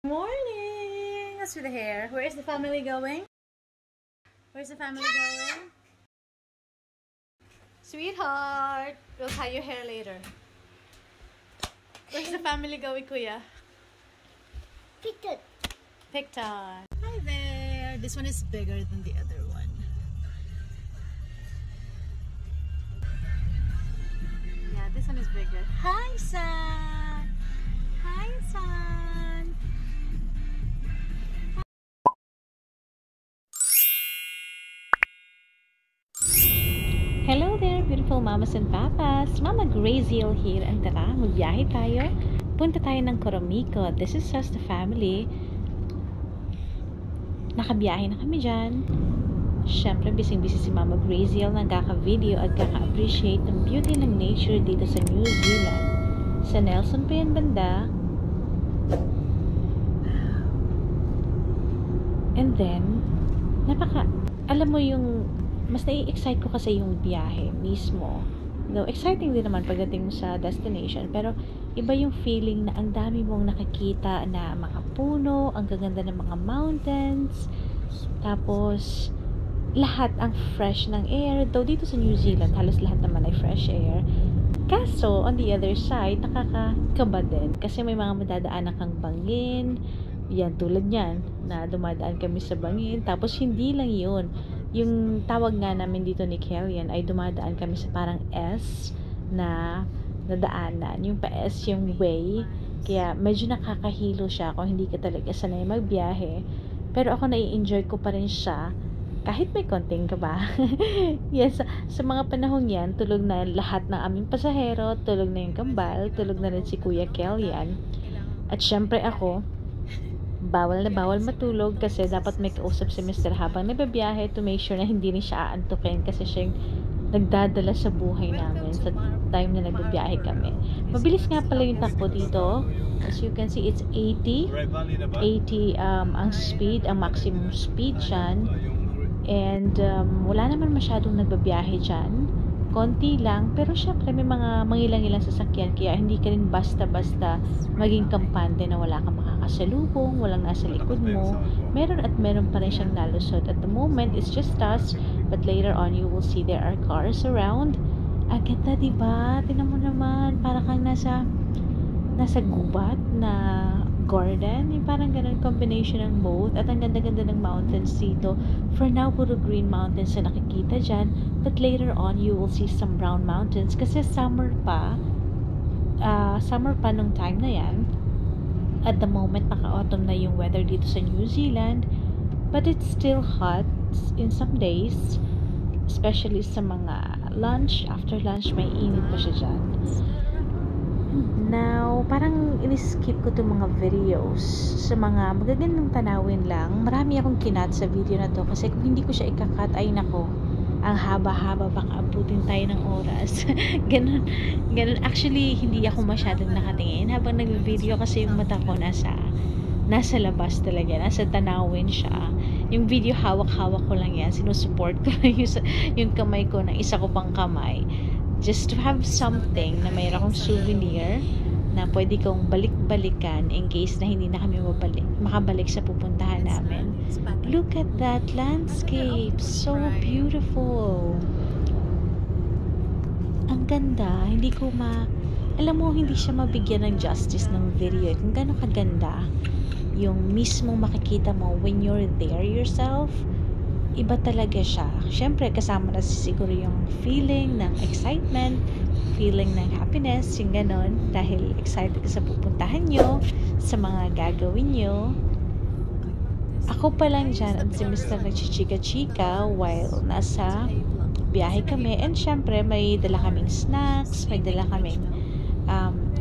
Morning! What's with the hair? Where is the family going? Where's the family going? Sweetheart! We'll tie your hair later. Where's the family going, Kuya? Picton. Picton. Hi there! This one is bigger than the other one. Yeah, this one is bigger. Hi, son! Hi, son! Hello there, beautiful mamas and papas! Mama Graziel here, and tara, magbiyahe tayo. Punta tayo ng Coromico. This is just the family. Nakabiyahe na kami dyan. Siyempre, busy-busy si Mama Graziel na kaka-video at kaka-appreciate ng beauty ng nature dito sa New Zealand. Sa Nelson pa yan banda. And then, alam mo yung mas nai-excite ko kasi yung biyahe mismo. Though, exciting din naman pagdating mo sa destination. Pero, iba yung feeling na ang dami mong nakikita na mga puno, ang gaganda ng mga mountains. Tapos, lahat ang fresh ng air. Though, dito sa New Zealand, halos lahat naman ay fresh air. Kaso, on the other side, nakakakaba din. Kasi may mga madadaanan kang bangin. Yan, tulad yan, na dumadaan kami sa bangin. Tapos, hindi lang yun. Yung tawag nga namin dito ni Kellyan ay dumadaan kami sa parang S na nadaanan. Yung pa S yung way. Kaya medyo nakakahilo siya kung hindi ka talaga sanay magbiyahe. Pero ako nai-enjoy ko pa rin siya kahit may konting kaba. Yes, sa mga panahon yan, tulog na lahat ng aming pasahero, tulog na yung kambal, tulog na rin si Kuya Kellyan. At syempre ako, bawal na bawal matulog kasi dapat may kausap si Mr. habang nagbabiyahe to make sure na hindi rin siya aantukin kasi siya yung nagdadala sa buhay namin sa time na nagbabiyahe kami. Mabilis nga pala yung takbo dito. As you can see, it's 80 ang speed, ang maximum speed dyan. And wala naman masyadong nagbabiyahe dyan. Konti lang, pero syempre may mga mangilang-ilang sasakyan kaya hindi ka rin basta-basta maging kampante na wala kang makakasalubong, walang nasa likod mo. Meron at meron pa rin siyang nalusot. At the moment, it's just us, but later on, you will see there are cars around. Ang ganda, diba? Tingnan mo naman, para kang nasa gubat na garden, yung parang ganun combination ng both. At ang ganda-ganda ng mountains dito. For now, puro green mountains na nakikita dyan, but later on you will see some brown mountains kasi summer pa nung time na yan. At the moment, naka-autumn na yung weather dito sa New Zealand, but it's still hot in some days, especially sa mga lunch. After lunch, may init pa siya dyan. Now, parang in-skip ko itong mga videos sa mga magagandang tanawin lang. Marami akong kinat sa video na to kasi kung hindi ko siya ikakat, ay nako, ang haba-haba, baka abutin tayo ng oras. Ganun. Actually, hindi ako masyadong nakatingin habang nag-video kasi yung mata ko nasa labas talaga, nasa tanawin siya. Yung video, hawak-hawak ko lang yan. Sinusupport ko lang yung kamay ko ng isa ko pang kamay. Just to have something na mayroon akong souvenir na pwede kong balik-balikan in case na hindi na kami makabalik sa pupuntahan namin. Look at that landscape. So beautiful. Ang ganda. Alam mo, hindi siya mabigyan ng justice ng video. Kung gano'ng kaganda yung mismong makikita mo when you're there yourself. Iba talaga siya. Siyempre, kasama na siguro yung feeling ng excitement, feeling ng happiness, yung ganon. Dahil excited ka sa pupuntahan nyo, sa mga gagawin nyo. Ako pa lang dyan at si Mr. nagchichika-chika while nasa biyahe kami. And siyempre, may dala kaming snacks, may dala kaming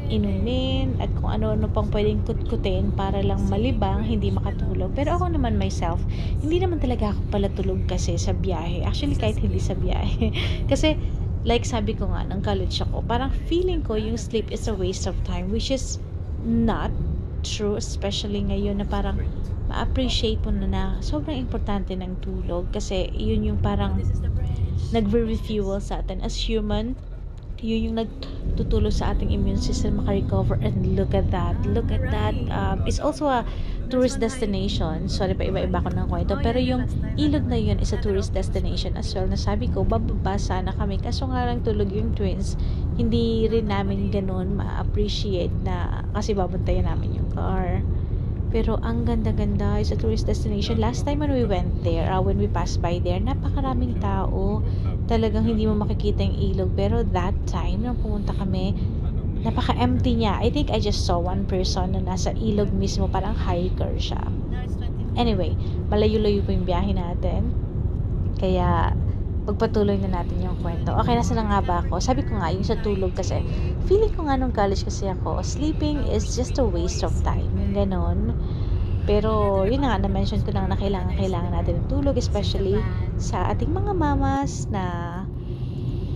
inumin at kung ano-ano pang pwedeng kutkutin para lang malibang, hindi makatulog. Pero ako naman myself, hindi naman talaga ako pala tulog kasi sa biyahe. Actually, kahit hindi sa biyahe. Kasi, like sabi ko nga, ng college ako, parang feeling ko yung sleep is a waste of time, which is not true, especially ngayon na parang ma-appreciate mo na sobrang importante ng tulog kasi yun yung parang nagre-refuel sa atin as human. Yun yung nagtutulong sa ating immune system makarecover. And look at that, it's also a tourist destination. Sorry pa, iba-iba ko ng kwento, pero yung ilog na yun is a tourist destination as well. Nasabi ko bababa sana kami, kaso nga lang tulog yung twins, hindi rin namin ganun ma-appreciate na kasi babantayan namin yung car. Pero ang ganda-ganda, is a tourist destination. Last time when we went there, when we passed by there, napakaraming tao. Talagang hindi mo makikita yung ilog. Pero that time, nung pumunta kami, napaka-empty niya. I think I just saw one person na nasa ilog mismo, parang hiker siya. Anyway, malayo-layo po yung biyahe natin. Kaya, pagpatuloy na natin yung kwento. Okay, nasa na nga ba ako? Sabi ko nga, yung sa tulog kasi, feeling ko nga nung college kasi ako, sleeping is just a waste of time. Ganon. Pero, yun na nga, na-mention ko lang na kailangan natin ng tulog, especially sa ating mga mamas na,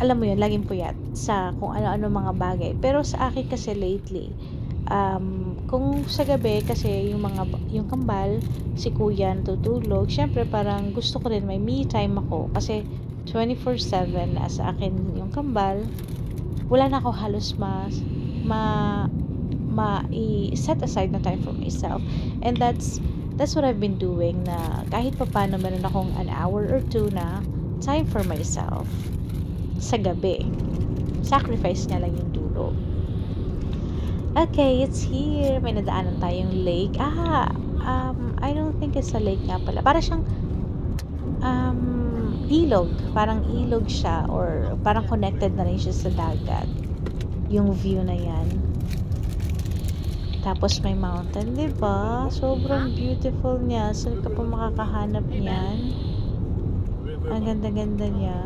alam mo yun, laging puyat sa kung ano-ano mga bagay. Pero sa akin kasi lately, kung sa gabi kasi yung kambal, si kuya natutulog, syempre parang gusto ko rin may me time ako kasi 24/7 na sa akin yung kambal, wala na ako halos i-set aside na time for myself. And that's what I've been doing, na kahit pa paano meron akong an hour or two na time for myself sa gabi. Sacrifice nga lang yung tulog. Okay, it's here. May nadaanan tayong lake. I don't think it's a lake nga pala. Para siyang ilog. Parang ilog siya or parang connected na rin siya sa dagat. Yung view na yan. Tapos may mountain, diba? Sobrang beautiful niya. Saan ka pa makakahanap niyan? Ang ganda-ganda niya.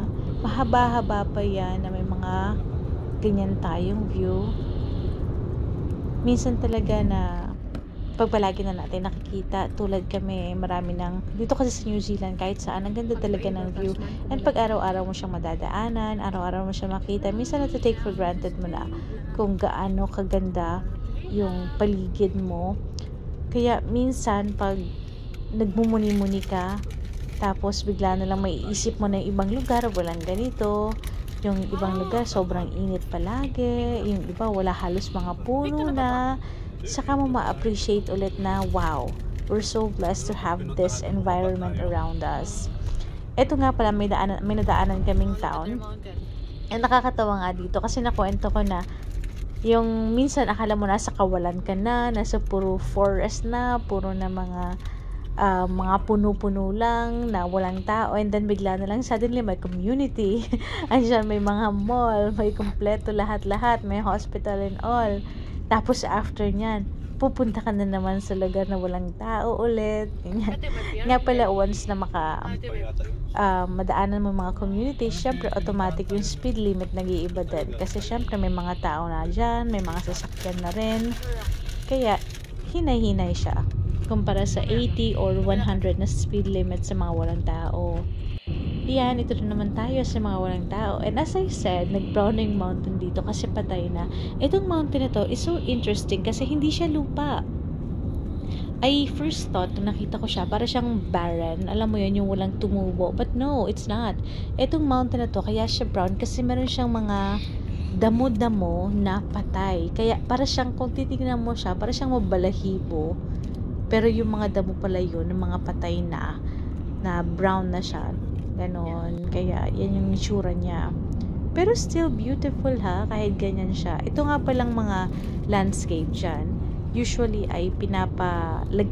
Mahaba-haba pa yan na may mga ganyan tayong view. Minsan talaga na pagpalagi na natin nakikita, tulad kami, marami dito kasi sa New Zealand, kahit saan, ang ganda talaga ng view. And pag araw-araw mo siyang madadaanan, araw-araw mo siyang makita, minsan take for granted mo na kung gaano kaganda yung paligid mo. Kaya minsan pag nagmumuni-muni ka, tapos bigla na lang maiisip mo na yung ibang lugar walang ganito, yung ibang lugar sobrang init palagi, yung iba wala halos mga puno na, saka mo ma-appreciate ulit na wow, we're so blessed to have this environment around us. Ito nga pala, may nadaanan kaming town. And nakakatawa nga dito kasi nakwento ko na yung minsan akala mo nasa kawalan ka na, nasa puro forest na, puro na mga puno-puno lang na walang tao, and then bigla na lang suddenly may community. Andiyan may mga mall, may kumpleto lahat-lahat, may hospital and all. Tapos after nyan, pupunta ka na naman sa lugar na walang tao ulit. Nga pala, once na madaanan mo mga community, syempre automatic yung speed limit nag-iiba din. Kasi syempre may mga tao na dyan, may mga sasakyan na rin. Kaya, hinay-hinay siya kumpara sa 80 or 100 na speed limit sa mga walang tao. Yan, ito na naman tayo sa mga walang tao. And as I said, nag-browning mountain dito kasi patay na. Itong mountain na to is so interesting kasi hindi siya lupa. I first thought, nung nakita ko siya, para siyang barren. Alam mo yun, yung walang tumubo. But no, it's not. Itong mountain na to, kaya siya brown kasi meron siyang mga damo-damo na patay. Kaya para siyang, kung titignan mo siya, para siyang mabalahibo. Pero yung mga damo pala yun, yung mga patay na brown na siya. Ganon. Kaya, yan yung itsura niya. Pero still beautiful ha, kahit ganyan siya. Ito nga palang mga landscape dyan. Usually ay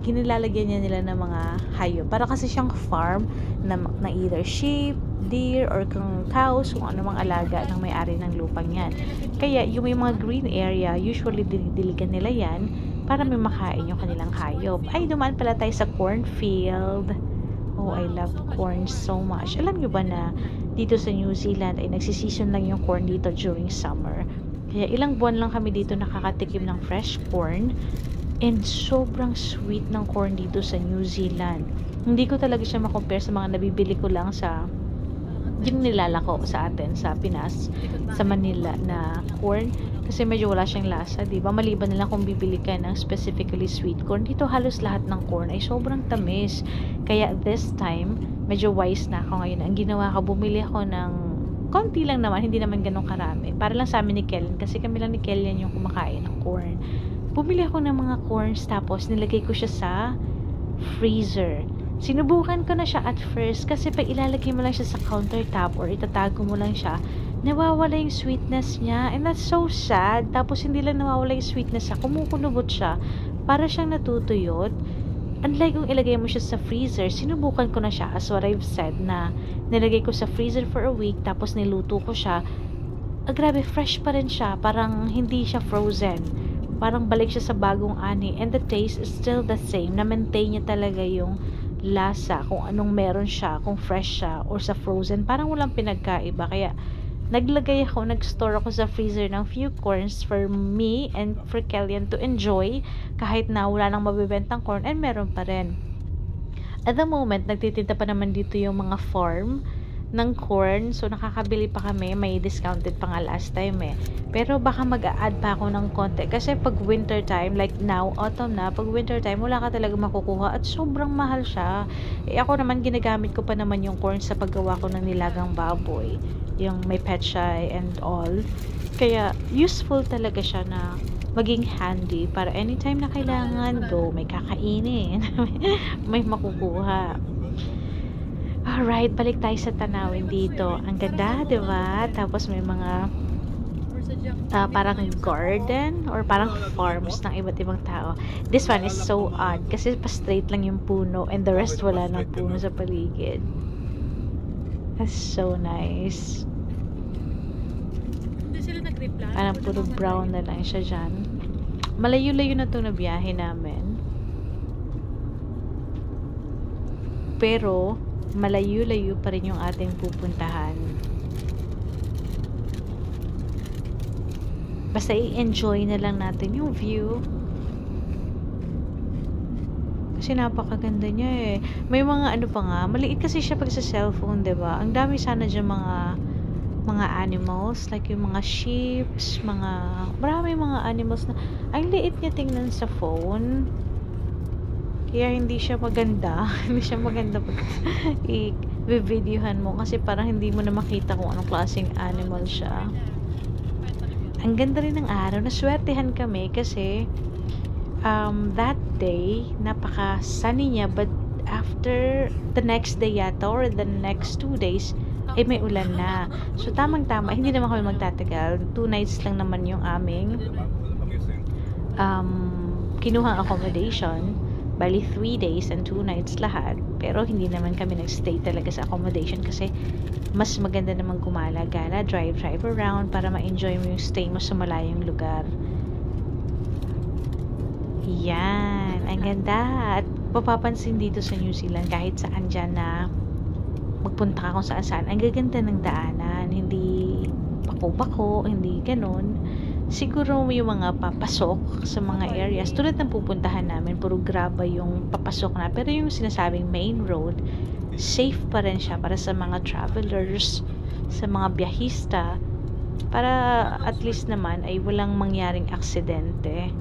kinilalagyan niya nila ng mga hayop. Para kasi siyang farm na either sheep, deer, or kung cows, kung ano mang alaga ng may-ari ng lupang yan. Kaya yung may mga green area, usually dinidiligan nila yan para may makain yung kanilang hayop. Ay, dumaan pala tayo sa cornfield. Oh, I love corn so much. Alam nyo ba na dito sa New Zealand ay nagsisison lang yung corn dito during summer. Kaya ilang buwan lang kami dito nakakatikim ng fresh corn. And sobrang sweet ng corn dito sa New Zealand. Hindi ko talaga siya makompare sa mga nabibili ko lang sa yung nilalako sa atin sa Pinas, sa Manila na corn. Kasi medyo wala siyang lasa, di ba? Maliban na lang kung bibili ka ng specifically sweet corn. Dito halos lahat ng corn ay sobrang tamis. Kaya this time, medyo wise na ako ngayon. Ang ginawa ko, bumili ako ng konti lang naman, hindi naman ganun karami. Para lang sa amin ni Kellen, kasi kami lang ni Kellen yung kumakain ng corn. Bumili ako ng mga corns, tapos nilagay ko siya sa freezer. Sinubukan ko na siya at first, kasi pag ilalagay mo lang siya sa countertop or itatago mo lang siya, nawawala yung sweetness niya, and that's so sad. Tapos hindi lang nawawala yung sweetness niya, kumukulubot siya, para siyang natutuyot. Unlike kung ilagay mo siya sa freezer, sinubukan ko na siya, as what I've said, na nilagay ko sa freezer for a week, tapos niluto ko siya. Grabe, fresh pa rin siya, parang hindi siya frozen, parang balik siya sa bagong ani, and the taste is still the same. Na-maintain niya talaga yung lasa, kung anong meron siya, kung fresh siya or sa frozen, parang walang pinagkaiba. Kaya nag-store ako sa freezer ng few corns for me and for Kellyan to enjoy, kahit na wala nang mabibentang corn, and meron pa rin. At the moment, nagtitinda pa naman dito yung mga farm ng corn, so nakakabili pa kami, may discounted pa nga last time pero baka mag-a-add pa ako ng konti, kasi pag winter time, like now, autumn na, pag winter time, wala ka talaga makukuha at sobrang mahal siya. Ako naman, ginagamit ko pa naman yung corn sa paggawa ko ng nilagang baboy, yung may pechay and all, kaya useful talaga siya na maging handy para anytime na kailangan, go, may kakainin, may makukuha. Alright, balik tayo sa tanawin dito. Ang ganda, diba? Tapos may mga parang garden or parang farms ng iba't ibang tao. This one is so odd kasi pa-straight lang yung puno and the rest wala ng puno sa paligid. That's so nice. Hindi sila nag-reply. Parang puro brown na lang siya dyan. Malayo-layo na itong nabiyahe namin. Pero malayo-layo pa rin yung ating pupuntahan. Basta i-enjoy na lang natin yung view. Kasi napakaganda niya May mga ano pa nga, maliit kasi siya pag sa cellphone, 'di ba? Ang dami sana diyan mga animals, like yung mga sheep, marami mga animals na ang liit niya tingnan sa phone. Kaya hindi siya maganda. Hindi siya maganda pag i-videohan mo, kasi parang hindi mo na makita kung anong klaseng animal siya. Ang ganda rin ng araw. Naswertehan kami kasi that day, napaka-sunny niya, but after the next day yata or the next 2 days, may ulan na. So, tamang-tama. Hindi naman kami magtatagal. 2 nights lang naman yung aming kinuhang accommodation. Bali 3 days and 2 nights lahat. Pero hindi naman kami nagstay talaga sa accommodation kasi mas maganda naman gumala-gala, drive around para ma-enjoy mo yung stay mo sa malayong lugar. Yan, ang ganda. At mapapansin dito sa New Zealand, kahit saan dyan na magpunta ka kung saan-saan, ang gaganda ng daanan, hindi bako-bako, hindi ganun. Siguro yung mga papasok sa mga areas, tulad ng pupuntahan namin, puro graba yung papasok na, pero yung sinasabing main road, safe pa rin siya para sa mga travelers, sa mga biyahista, para at least naman ay walang mangyaring aksidente.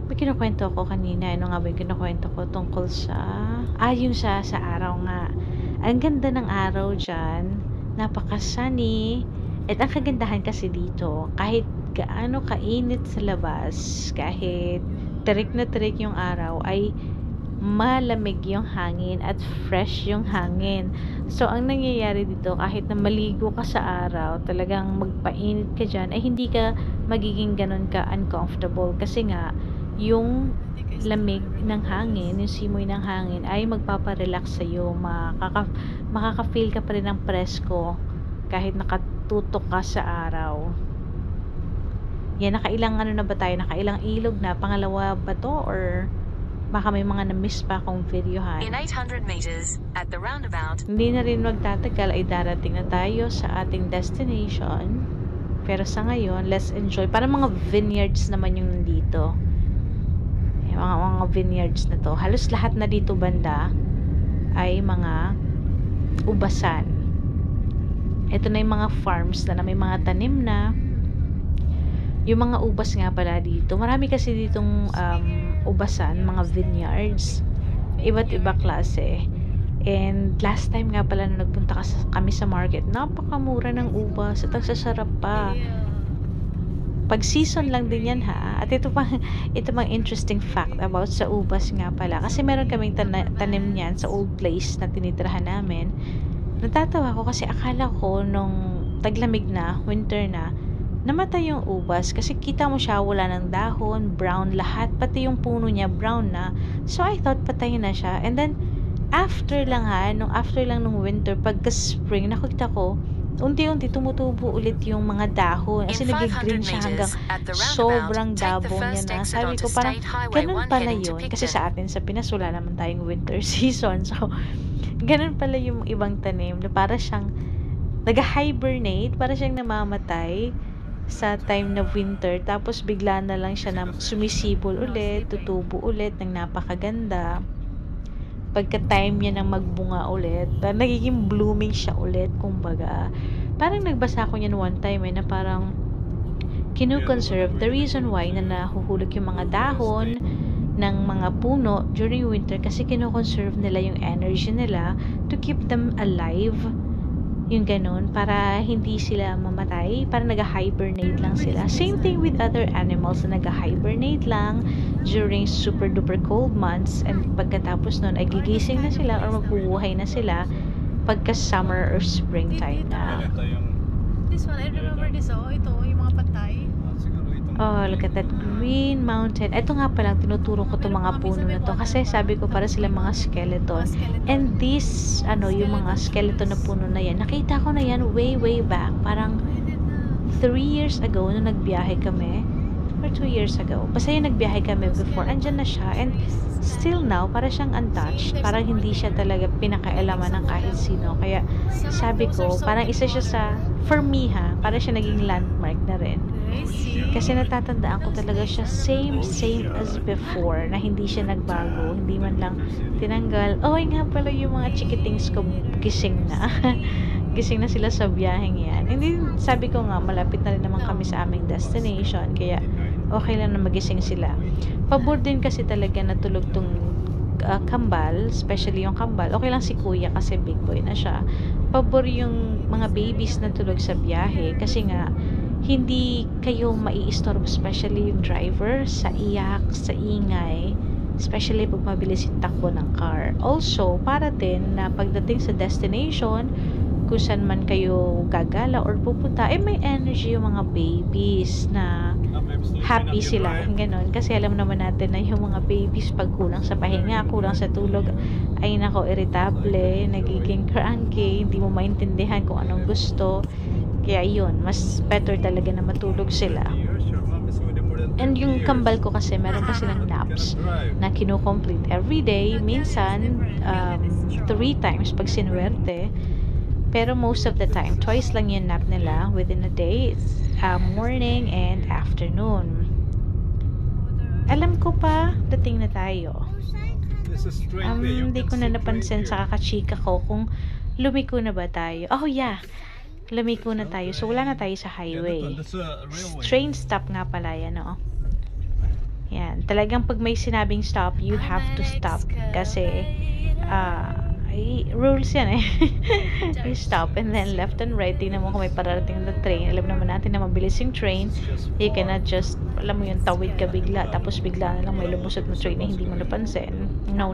May kinukwento ko kanina, ano nga ba yung kinukwento ko tungkol sa yung sa araw nga. Ang ganda ng araw dyan, napaka-sunny, at ang kagandahan kasi dito, kahit gaano kainit sa labas, kahit terik na terik yung araw, ay malamig yung hangin at fresh yung hangin. So, ang nangyayari dito, kahit na maligo ka sa araw, talagang magpainit ka dyan, ay hindi ka magiging ganun ka uncomfortable, kasi nga, yung lamig ng hangin, yung simoy ng hangin ay magpaparelax sa'yo, makaka-feel ka pa rin ng presko kahit nakatutok ka sa araw. Yan, nakailang ano na ba tayo? Nakailang ilog na? Pangalawa ba to? Or baka may mga na-miss pa akong videohan. In 800 meters, at the roundabout, Hindi na rin magtatagal ay darating na tayo sa ating destination. Pero sa ngayon, let's enjoy. Parang mga vineyards naman yung nandito. Mga vineyards na to. Halos lahat na dito banda ay mga ubasan. Ito na yung mga farms na may mga tanim na. Yung mga ubas nga pala dito. Marami kasi ditong ubasan, mga vineyards. iba't iba klase. And last time nga pala na nagpunta kami sa market, napakamura ng ubas at ang sasarap pa. Pag season lang din yan ha. At ito pang interesting fact about sa ubas nga pala. Kasi meron kaming tanim niyan sa old place na tinitirahan namin. Natatawa ko kasi akala ko nung taglamig na, winter na, namatay yung ubas. Kasi kita mo siya, wala ng dahon, brown lahat. Pati yung puno niya, brown na. So I thought patay na siya. And then, after lang nung winter, pagka-spring, nakita ko, unti-unti tumutubo ulit yung mga dahon. Kasi nag-green siya hanggang sobrang dabo niya na. Sabi ko parang ganun pala yun. Kasi sa atin sa Pinas wala naman tayong winter season. So, ganun pala yung ibang tanim na para siyang nag-hibernate, para siyang namamatay sa time na winter. Tapos bigla na lang siya na sumisibol ulit, tutubo ulit ng napakaganda. Pagka-time niya nang magbunga ulit, nagiging blooming siya ulit, kumbaga. Parang nagbasa ko niyan one time na parang kinu-conserve the reason why na nahuhulog yung mga dahon ng mga puno during winter kasi kinu-conserve nila yung energy nila to keep them alive. Yung ganun, para hindi sila mamatay, para nag-hibernate lang sila. Same thing with other animals na nag-hibernate lang during super duper cold months, and pagkatapos nun ay gigising na sila or magbubuhay na sila pagka summer or springtime na. This one, I remember this, ito, yung mga patay. Oh, look at that green mountain. Ito nga palang tinuturo ko itong mga puno na to kasi sabi ko para sila mga skeleton. And this, yung mga skeleton na puno na yan, nakita ko na yan way back. Parang 3 years ago nung nagbiyahe kami. Or 2 years ago. Basta yung nagbiyahe kami before, andyan na siya. And still now, para siyang untouched. Parang hindi siya talaga pinakaalaman ng kahit sino. Kaya sabi ko, parang isa siya sa, for me para siya naging landmark na rin. Kasi natatandaan ko talaga siya same as before, na hindi siya nagbago, hindi man lang tinanggal. Nga pala yung mga chikitings ko gising na. Gising na sila sa biyaheng yan. Hindi, sabi ko nga, malapit na rin naman kami sa aming destination, kaya okay lang na magising sila. Pabor din kasi talaga na tulog tong kambal, especially yung kambal. Okay lang si kuya kasi big boy na siya. Pabor yung mga babies na tulog sa biyahe kasi nga hindi kayo maiistorbo, especially yung driver sa iyak, sa ingay, especially pag mabilis yung takbo ng car. Also, para din na pagdating sa destination, kung saan man kayo gagala or pupunta, may energy yung mga babies na happy sila, ganon. Kasi alam naman natin na yung mga babies pag kulang sa pahinga, kulang sa tulog, ay nako, irritable, nagiging cranky, hindi mo maintindihan kung anong gusto. Kaya yun, mas better talaga na matulog sila. And yung kambal ko kasi, meron pa silang naps na kinu-complete every day. Minsan, 3 times pag sinuwerte. Pero most of the time, twice lang yung nap nila within a day. Morning and afternoon. Alam ko pa, dating na tayo. Hindi ko na napansin sa kakachika ko kung lumiko na ba tayo. Oh yeah, lumiko na tayo. So wala na tayo sa highway. Train stop nga pala yan, Yan. Talagang pag may sinabing stop, you have to stop. Kasi, rules yan you stop and then left and right. Tingnan mo kung may pararating na train. Alam naman natin na mabilis yung train. You cannot just, alam mo yung tawid ka bigla, tapos bigla na lang may lumusot na train na hindi mo napansin. No.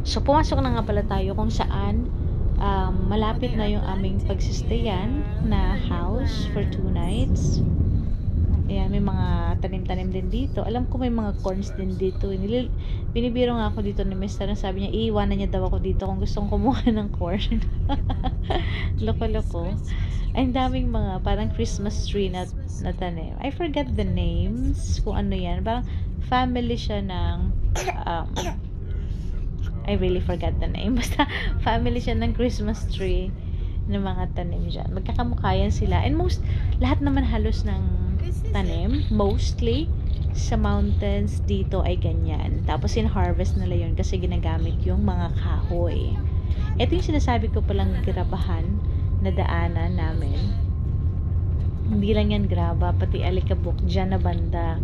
So, pumasok na nga pala tayo kung saan malapit na yung aming pagsistayan na house for 2 nights. Ayan, may mga tanim-tanim din dito. Alam ko may mga corns din dito. Binibiro nga ako dito ni Mr. Sabi niya, iiwanan niya daw ako dito kung gustong kumuha ng corn. Loko-loko. Ay, daming mga parang Christmas tree na tanim. I forgot the names, kung ano yan. Parang family siya ng I really forgot the name. Basta family siya ng Christmas tree ng mga tanim dyan. Magkakamukha yan sila. And lahat naman halos ng tanim, mostly sa mountains dito ay ganyan. Tapos in-harvest nila yun kasi ginagamit yung mga kahoy. Ito yung sinasabi ko palang grabahan na daanan namin. Hindi lang yan graba, pati Alikabok dyan na banda.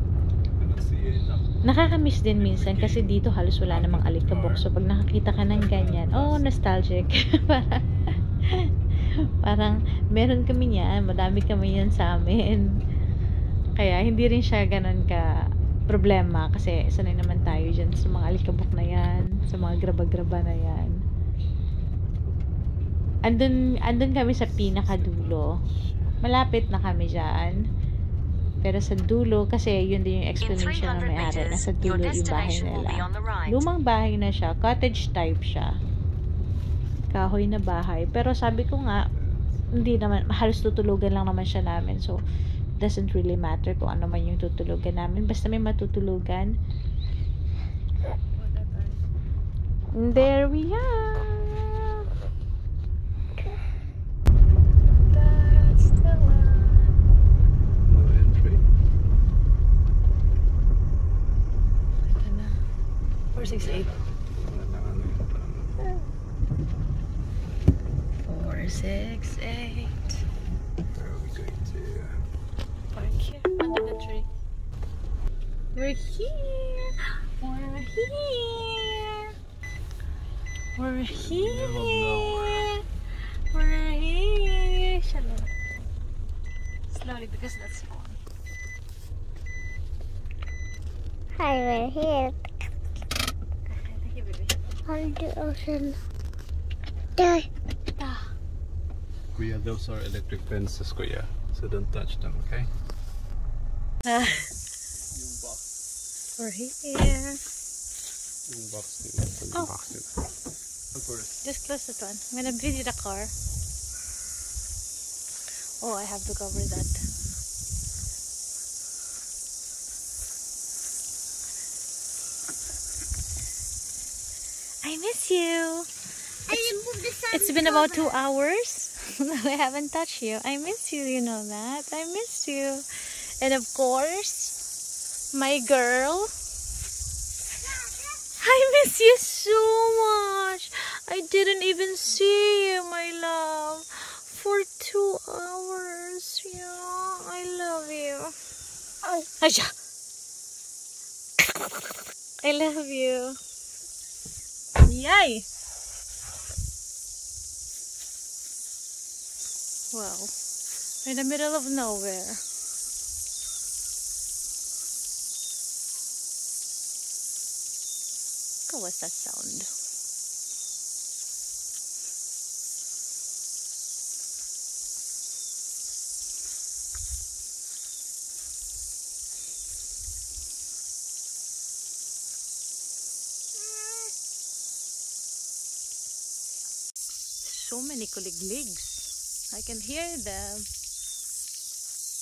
Nakakamiss din minsan kasi dito halos wala namang alikabok. So, pag nakakita ka ng ganyan, oh, nostalgic. Parang, meron kami yan. Madami kami yan sa amin. Kaya, hindi rin siya ganun ka problema. Kasi, sanay naman tayo dyan sa mga alikabok na yan. Sa mga graba-graba na yan. Andun kami sa pinakadulo. Malapit na kami dyan. Pero sa dulo, kasi yun din yung In explanation ng 300 may-ari. meters, Nasa your dulo yung bahay destination will be nila. on the right. Lumang bahay na siya. Cottage type siya. Kahoy na bahay. Pero sabi ko nga, hindi naman, halos tutulugan lang naman siya namin. So, doesn't really matter kung ano man yung tutulugan namin. Basta may matutulugan. And there we are. That's the one. No entry. Ito na. 468. 468. Where are we going to? Park here under the tree. We're here. We're here. We're here. We're here. Shalom. Slowly because that's fun. Hi, we're here Thank you, baby. on the ocean. There. Kuya, those are electric fences, Kuya. So don't touch them, okay? We're here. Yung box nila. Oh. Box nila. Of course. Just close that one. I'm gonna video the car. Oh, I have to cover that. I miss you. I removed the sun. It's been about 2 hours. I haven't touched you. I miss you, you know that. I miss you. And of course, my girl. I miss you so much. I didn't even see you, my love. For 2 hours. Yeah, I love you. Aisha. I love you. Yay! Wow. We're in the middle of nowhere. What was that sound? So many kuligligs. I can hear them,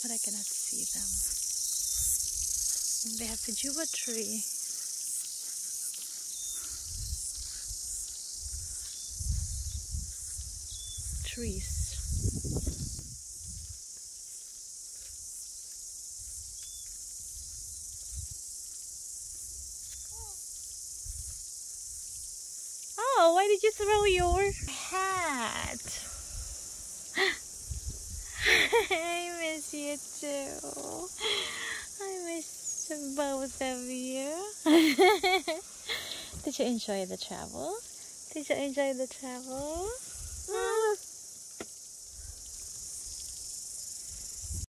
but I cannot see them. And they have a juba tree. Trees. Oh, why did you throw your hat? I miss you too. I miss both of you. Did you enjoy the travel? Did you enjoy the travel?